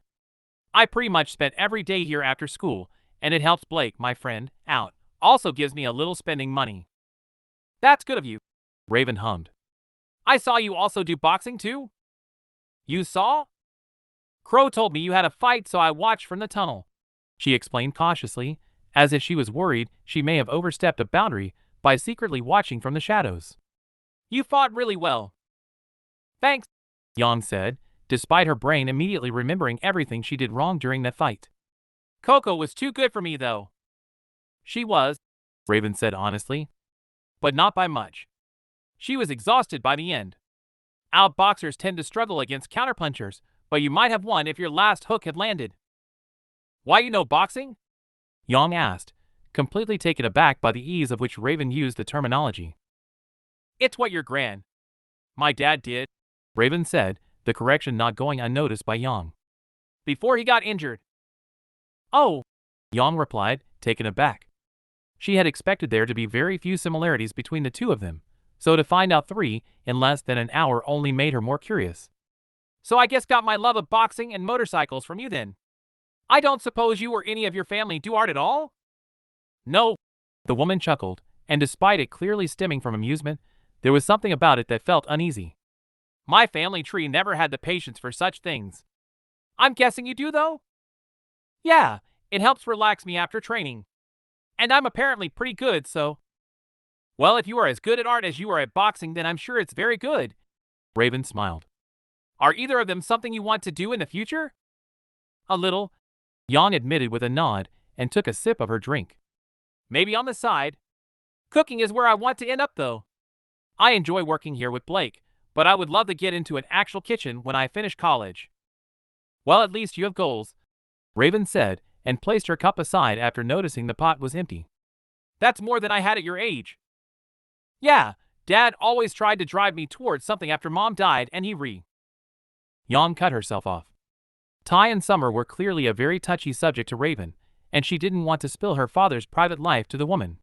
Speaker 2: "I pretty much spent every day here after school, and it helps Blake, my friend, out. Also gives me a little spending money." "That's good of you," Raven hummed. "I saw you also do boxing too." "You saw?" "Crow told me you had a fight, so I watched from the tunnel," she explained cautiously, as if she was worried she may have overstepped a boundary by secretly watching from the shadows. "You fought really well." "Thanks," Yang said, despite her brain immediately remembering everything she did wrong during that fight. "Coco was too good for me, though." "She was," Raven said honestly. "But not by much. She was exhausted by the end. Outboxers tend to struggle against counterpunchers, but you might have won if your last hook had landed." "Why you know boxing?" Yang asked, completely taken aback by the ease of which Raven used the terminology. "It's what your my dad did," Raven said, the correction not going unnoticed by Yang. "Before he got injured." "Oh," Yang replied, taken aback. She had expected there to be very few similarities between the two of them, so to find out 3 in less than an hour only made her more curious. "So I guess got my love of boxing and motorcycles from you then. I don't suppose you or any of your family do art at all?" "No," the woman chuckled, and despite it clearly stemming from amusement, there was something about it that felt uneasy. "My family tree never had the patience for such things." "I'm guessing you do, though?" "Yeah, it helps relax me after training. And I'm apparently pretty good, so—" "Well, if you are as good at art as you are at boxing, then I'm sure it's very good," Raven smiled. "Are either of them something you want to do in the future?" "A little," Yang admitted with a nod and took a sip of her drink. "Maybe on the side. Cooking is where I want to end up, though. I enjoy working here with Blake, but I would love to get into an actual kitchen when I finish college." "Well, at least you have goals," Raven said, and placed her cup aside after noticing the pot was empty. "That's more than I had at your age." "Yeah, Dad always tried to drive me towards something after Mom died and he Yang cut herself off. Ty and Summer were clearly a very touchy subject to Raven, and she didn't want to spill her father's private life to the woman.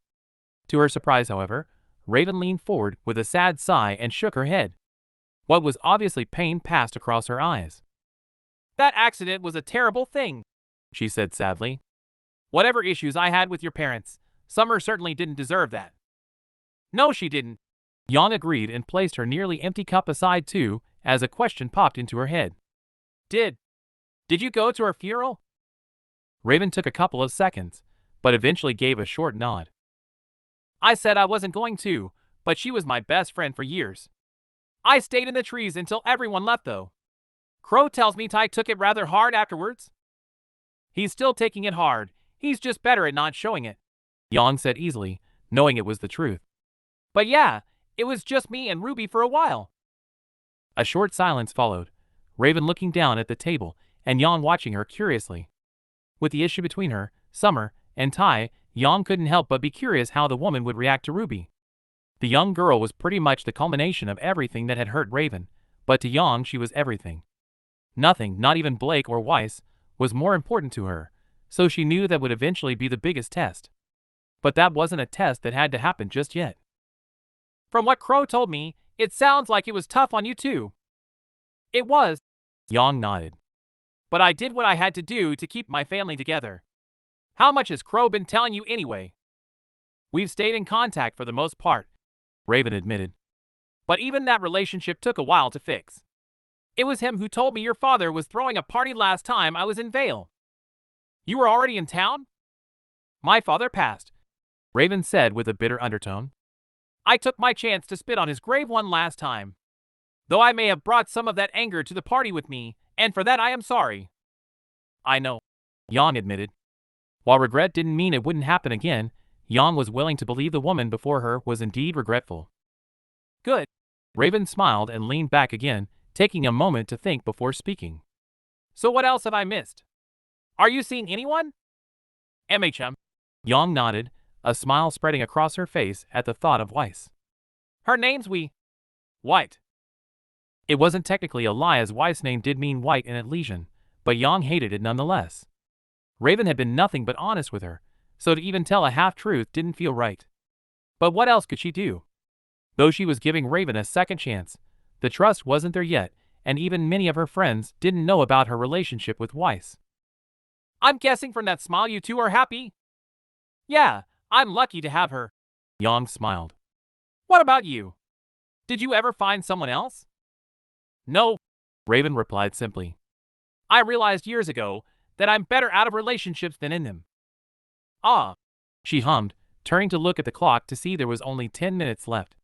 Speaker 2: To her surprise, however, Raven leaned forward with a sad sigh and shook her head. What was obviously pain passed across her eyes. "That accident was a terrible thing," she said sadly. "Whatever issues I had with your parents, Summer certainly didn't deserve that." "No, she didn't," Yang agreed and placed her nearly empty cup aside too, as a question popped into her head. Did you go to her funeral?" Raven took a couple of seconds, but eventually gave a short nod. "I said I wasn't going to, but she was my best friend for years. I stayed in the trees until everyone left though. Crow tells me Ty took it rather hard afterwards." "He's still taking it hard, he's just better at not showing it," Yang said easily, knowing it was the truth. "But yeah, it was just me and Ruby for a while." A short silence followed, Raven looking down at the table and Yang watching her curiously. With the issue between her, Summer, and Ty, Yang couldn't help but be curious how the woman would react to Ruby. The young girl was pretty much the culmination of everything that had hurt Raven, but to Yang she was everything. Nothing, not even Blake or Weiss, was more important to her, so she knew that would eventually be the biggest test. But that wasn't a test that had to happen just yet. "From what Crow told me, it sounds like it was tough on you too." "It was," Yang nodded. "But I did what I had to do to keep my family together." "How much has Crow been telling you anyway?" "We've stayed in contact for the most part," Raven admitted. "But even that relationship took a while to fix. It was him who told me your father was throwing a party last time I was in Vale." "You were already in town?" "My father passed," Raven said with a bitter undertone. "I took my chance to spit on his grave one last time. Though I may have brought some of that anger to the party with me, and for that I am sorry." "I know," Yang admitted. While regret didn't mean it wouldn't happen again, Yang was willing to believe the woman before her was indeed regretful. "Good." Raven smiled and leaned back again, taking a moment to think before speaking. "So what else have I missed? Are you seeing anyone?" "MHM." Yang nodded, a smile spreading across her face at the thought of Weiss. "Her name's White." It wasn't technically a lie as Weiss' name did mean white in Elysian, but Yang hated it nonetheless. Raven had been nothing but honest with her, so to even tell a half-truth didn't feel right. But what else could she do? Though she was giving Raven a second chance, the trust wasn't there yet, and even many of her friends didn't know about her relationship with Weiss. "I'm guessing from that smile you two are happy?" "Yeah, I'm lucky to have her." Yang smiled. "What about you? Did you ever find someone else?" "No," Raven replied simply. "I realized years ago that I'm better out of relationships than in them." "Ah," she hummed, turning to look at the clock to see there was only 10 minutes left.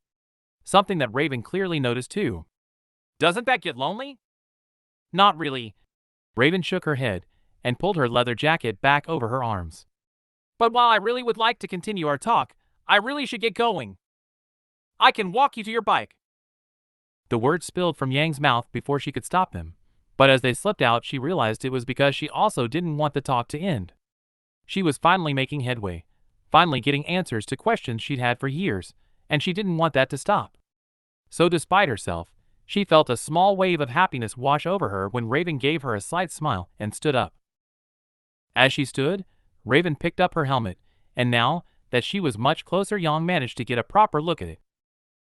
Speaker 2: Something that Raven clearly noticed too. "Doesn't that get lonely?" "Not really." Raven shook her head and pulled her leather jacket back over her arms. "But while I really would like to continue our talk, I really should get going. I can walk you to your bike." The words spilled from Yang's mouth before she could stop them, but as they slipped out she realized it was because she also didn't want the talk to end. She was finally making headway, finally getting answers to questions she'd had for years, and she didn't want that to stop. So despite herself, she felt a small wave of happiness wash over her when Raven gave her a slight smile and stood up. As she stood, Raven picked up her helmet, and now that she was much closer, Yang managed to get a proper look at it.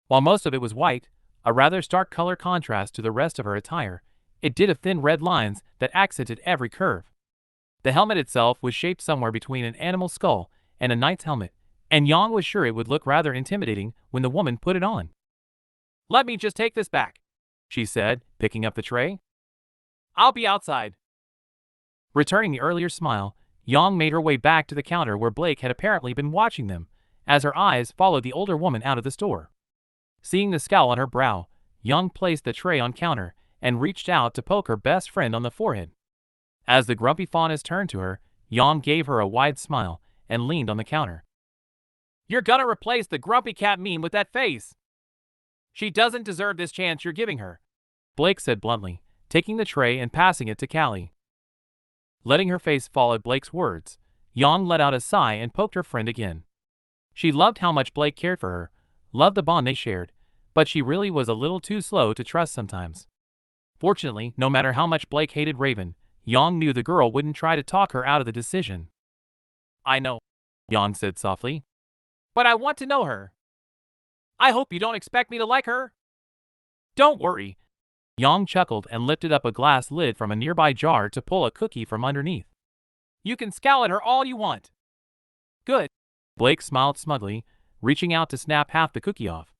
Speaker 2: While most of it was white, a rather stark color contrast to the rest of her attire, it did have thin red lines that accented every curve. The helmet itself was shaped somewhere between an animal skull and a knight's helmet, and Yang was sure it would look rather intimidating when the woman put it on. "Let me just take this back," she said, picking up the tray. "I'll be outside." Returning the earlier smile, Yang made her way back to the counter where Blake had apparently been watching them, as her eyes followed the older woman out of the store. Seeing the scowl on her brow, Yang placed the tray on counter and reached out to poke her best friend on the forehead. As the grumpy fauness turned to her, Yang gave her a wide smile and leaned on the counter. "You're gonna replace the grumpy cat meme with that face. She doesn't deserve this chance you're giving her," Blake said bluntly, taking the tray and passing it to Callie. Letting her face fall at Blake's words, Yang let out a sigh and poked her friend again. She loved how much Blake cared for her, loved the bond they shared, but she really was a little too slow to trust sometimes. Fortunately, no matter how much Blake hated Raven, Yang knew the girl wouldn't try to talk her out of the decision. I know, Yang said softly. But I want to know her. I hope you don't expect me to like her. Don't worry. Yang chuckled and lifted up a glass lid from a nearby jar to pull a cookie from underneath. You can scowl at her all you want. Good. Blake smiled smugly, reaching out to snap half the cookie off.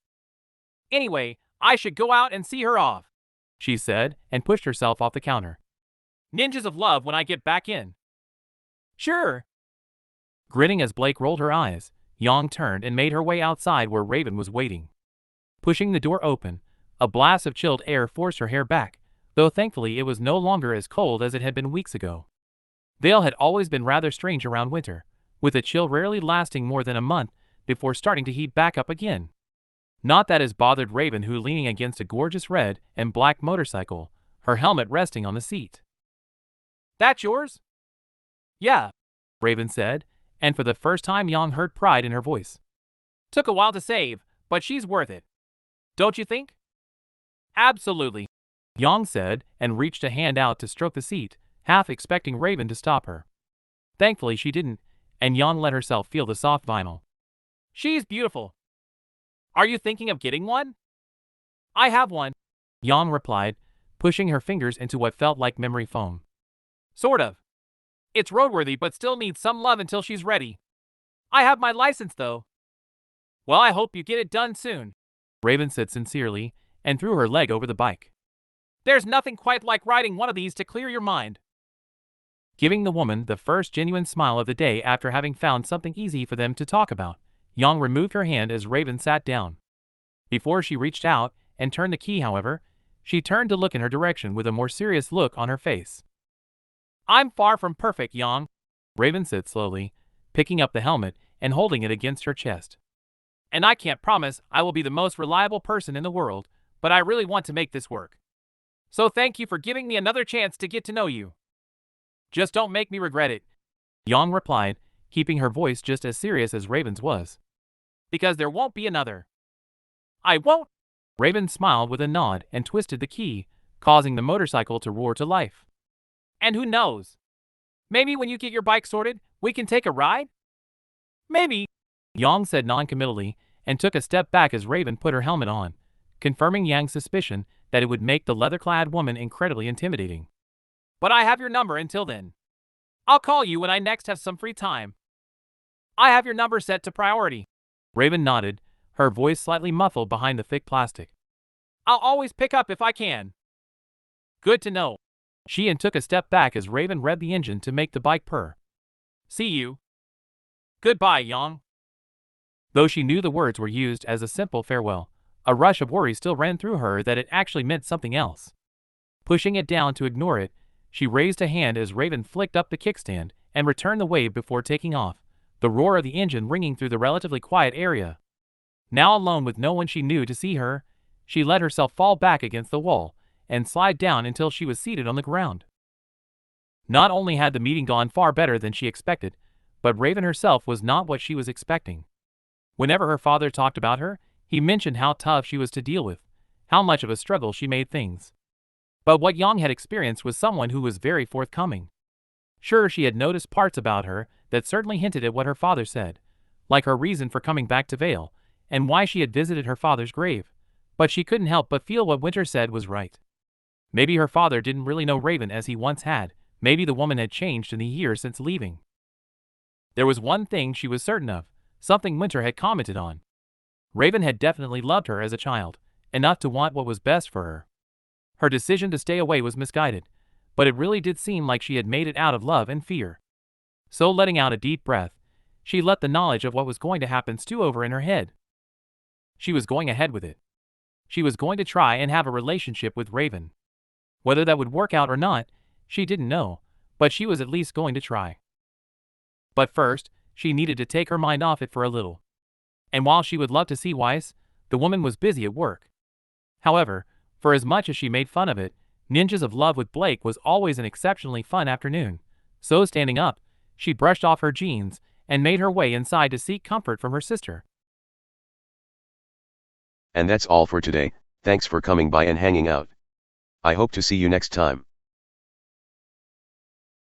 Speaker 2: Anyway, I should go out and see her off, she said, and pushed herself off the counter. Ninjas of love when I get back in. Sure. Grinning as Blake rolled her eyes, Yang turned and made her way outside where Raven was waiting. Pushing the door open, a blast of chilled air forced her hair back, though thankfully it was no longer as cold as it had been weeks ago. Vale had always been rather strange around winter, with a chill rarely lasting more than a month before starting to heat back up again. Not that it bothered Raven, who leaning against a gorgeous red and black motorcycle, her helmet resting on the seat. That's yours? Yeah, Raven said, and for the first time Yang heard pride in her voice. Took a while to save, but she's worth it. Don't you think? Absolutely, Yang said, and reached a hand out to stroke the seat, half expecting Raven to stop her. Thankfully she didn't, and Yang let herself feel the soft vinyl. She's beautiful. Are you thinking of getting one? I have one, Yang replied, pushing her fingers into what felt like memory foam. Sort of. It's roadworthy but still needs some love until she's ready. I have my license though. Well, I hope you get it done soon, Raven said sincerely, and threw her leg over the bike. There's nothing quite like riding one of these to clear your mind. Giving the woman the first genuine smile of the day after having found something easy for them to talk about, Yang removed her hand as Raven sat down. Before she reached out and turned the key, however, she turned to look in her direction with a more serious look on her face. I'm far from perfect, Yang, Raven said slowly, picking up the helmet and holding it against her chest. And I can't promise I will be the most reliable person in the world, but I really want to make this work. So thank you for giving me another chance to get to know you. Just don't make me regret it, Yang replied, keeping her voice just as serious as Raven's was. Because there won't be another. I won't. Raven smiled with a nod and twisted the key, causing the motorcycle to roar to life. And who knows? Maybe when you get your bike sorted, we can take a ride? Maybe, Yang said non-committally, and took a step back as Raven put her helmet on, confirming Yang's suspicion that it would make the leather-clad woman incredibly intimidating. But I have your number until then. I'll call you when I next have some free time. I have your number set to priority. Raven nodded, her voice slightly muffled behind the thick plastic. I'll always pick up if I can. Good to know. She took a step back as Raven revved the engine to make the bike purr. See you. Goodbye, Yang. Though she knew the words were used as a simple farewell, a rush of worry still ran through her that it actually meant something else. Pushing it down to ignore it, she raised a hand as Raven flicked up the kickstand and returned the wave before taking off, the roar of the engine ringing through the relatively quiet area. Now alone with no one she knew to see her, she let herself fall back against the wall and slide down until she was seated on the ground. Not only had the meeting gone far better than she expected, but Raven herself was not what she was expecting. Whenever her father talked about her, he mentioned how tough she was to deal with, how much of a struggle she made things. But what Yang had experienced was someone who was very forthcoming. Sure, she had noticed parts about her that certainly hinted at what her father said, like her reason for coming back to Vale, and why she had visited her father's grave, but she couldn't help but feel what Winter said was right. Maybe her father didn't really know Raven as he once had, maybe the woman had changed in the years since leaving. There was one thing she was certain of, something Winter had commented on. Raven had definitely loved her as a child, enough to want what was best for her. Her decision to stay away was misguided, but it really did seem like she had made it out of love and fear. So letting out a deep breath, she let the knowledge of what was going to happen stew over in her head. She was going ahead with it. She was going to try and have a relationship with Raven. Whether that would work out or not, she didn't know, but she was at least going to try. But first, she needed to take her mind off it for a little. And while she would love to see Weiss, the woman was busy at work. However, for as much as she made fun of it, Ninjas of Love with Blake was always an exceptionally fun afternoon. So standing up, she brushed off her jeans and made her way inside to seek comfort from her sister.
Speaker 1: And that's all for today. Thanks for coming by and hanging out. I hope to see you next time.